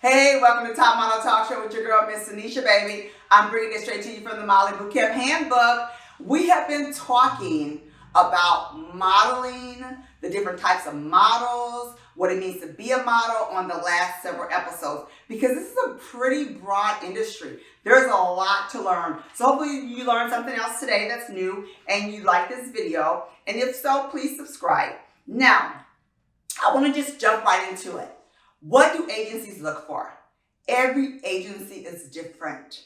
Hey, welcome to Top Model Talk Show with your girl, Miss Denisha, baby. I'm bringing it straight to you from the Molly Bootcamp Handbook. We have been talking about modeling, the different types of models, what it means to be a model on the last several episodes, because this is a pretty broad industry. There's a lot to learn. So hopefully you learned something else today that's new and you like this video. And if so, please subscribe. Now, I want to just jump right into it. What do agencies look for? Every agency is different.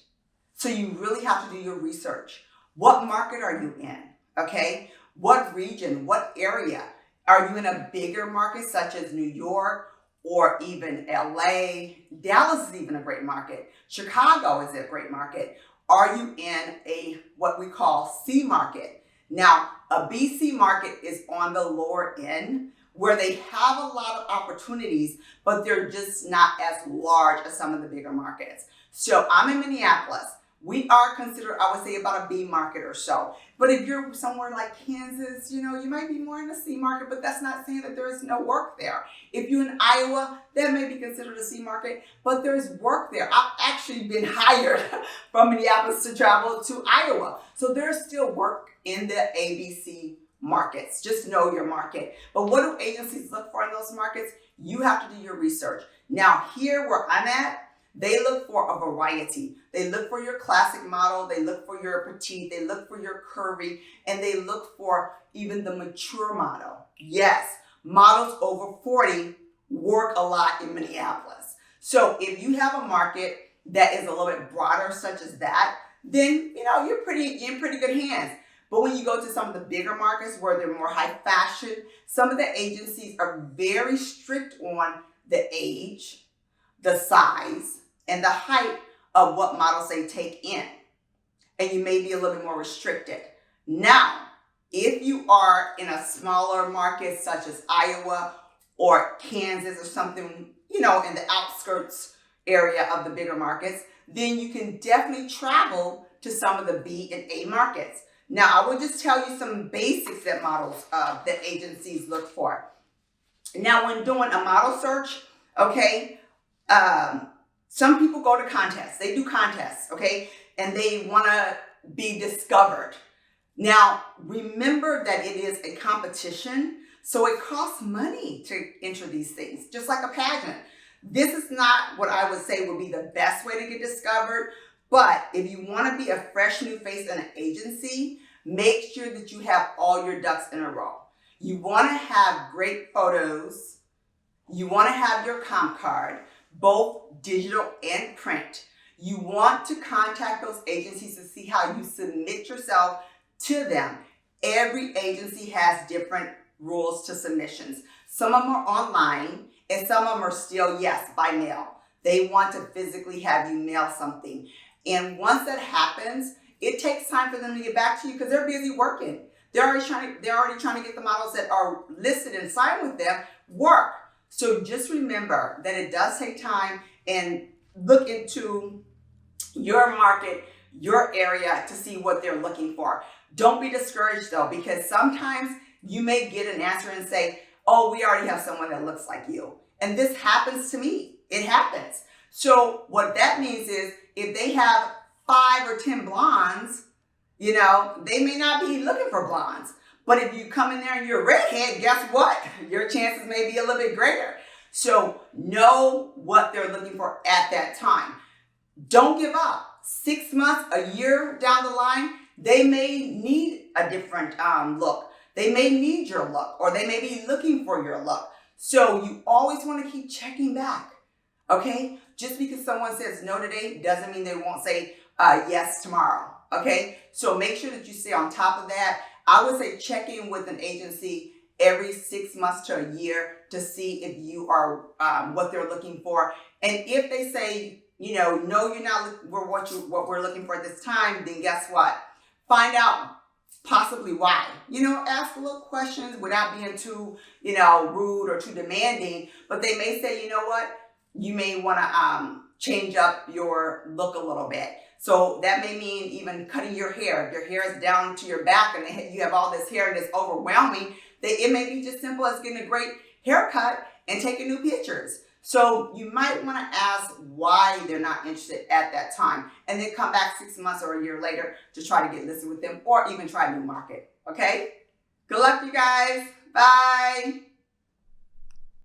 So you really have to do your research. What market are you in? Okay? What region? What area? Are you in a bigger market such as New York or even LA? Dallas is even a great market. Chicago is a great market. Are you in a what we call C market? Now, a BC market is on the lower end, where they have a lot of opportunities, but they're just not as large as some of the bigger markets. So I'm in Minneapolis. We are considered, I would say, about a B market or so. But if you're somewhere like Kansas, you might be more in the C market, but that's not saying that there is no work there. If you're in Iowa, that may be considered a C market, but there's work there. I've actually been hired from Minneapolis to travel to Iowa. So there's still work in the ABC markets. Just know your market. But what do agencies look for in those markets? You have to do your research. Now, here where I'm at, they look for a variety. They look for your classic model. They look for your petite. They look for your curvy. And they look for even the mature model. Yes, models over 40 work a lot in Minneapolis. So if you have a market that is a little bit broader, such as that, then you're in pretty good hands. But when you go to some of the bigger markets where they're more high fashion, some of the agencies are very strict on the age, the size, and the height of what models they take in. And you may be a little bit more restricted. Now, if you are in a smaller market such as Iowa or Kansas or something, in the outskirts area of the bigger markets, then you can definitely travel to some of the B and A markets. Now, I will just tell you some basics that that agencies look for. Now, when doing a model search, okay, some people go to contests. They do contests, okay, and they want to be discovered. Now, remember that it is a competition, so it costs money to enter these things, just like a pageant. This is not what I would say would be the best way to get discovered. But if you want to be a fresh new face in an agency, make sure that you have all your ducks in a row. You want to have great photos. You want to have your comp card, both digital and print. You want to contact those agencies to see how you submit yourself to them. Every agency has different rules to submissions. Some of them are online and some of them are still, yes, by mail. They want to physically have you mail something. And once that happens, it takes time for them to get back to you because they're busy working. They're already trying to get the models that are listed and signed with them work. So just remember that it does take time, and look into your market, your area, to see what they're looking for. Don't be discouraged though, because sometimes you may get an answer and say, oh, we already have someone that looks like you. And this happens to me. It happens. So what that means is, if they have 5 or 10 blondes, they may not be looking for blondes. But if you come in there and you're a redhead, guess what? Your chances may be a little bit greater. So know what they're looking for at that time. Don't give up. 6 months, a year down the line, they may need a different look. They may need your look, or they may be looking for your look. So you always want to keep checking back. Okay? Just because someone says no today doesn't mean they won't say yes tomorrow. Okay? So make sure that you stay on top of that. I would say check in with an agency every 6 months to a year to see if you are what they're looking for. And if they say, no, you're not what we're looking for at this time, then guess what? Find out possibly why. Ask a little questions without being too, rude or too demanding. But they may say, you know what? You may want to change up your look a little bit. So that may mean even cutting your hair. If your hair is down to your back and you have all this hair and it's overwhelming, it may be just simple as getting a great haircut and taking new pictures. So you might want to ask why they're not interested at that time, and then come back 6 months or a year later to try to get listed with them, or even try a new market. Okay? Good luck, you guys. Bye.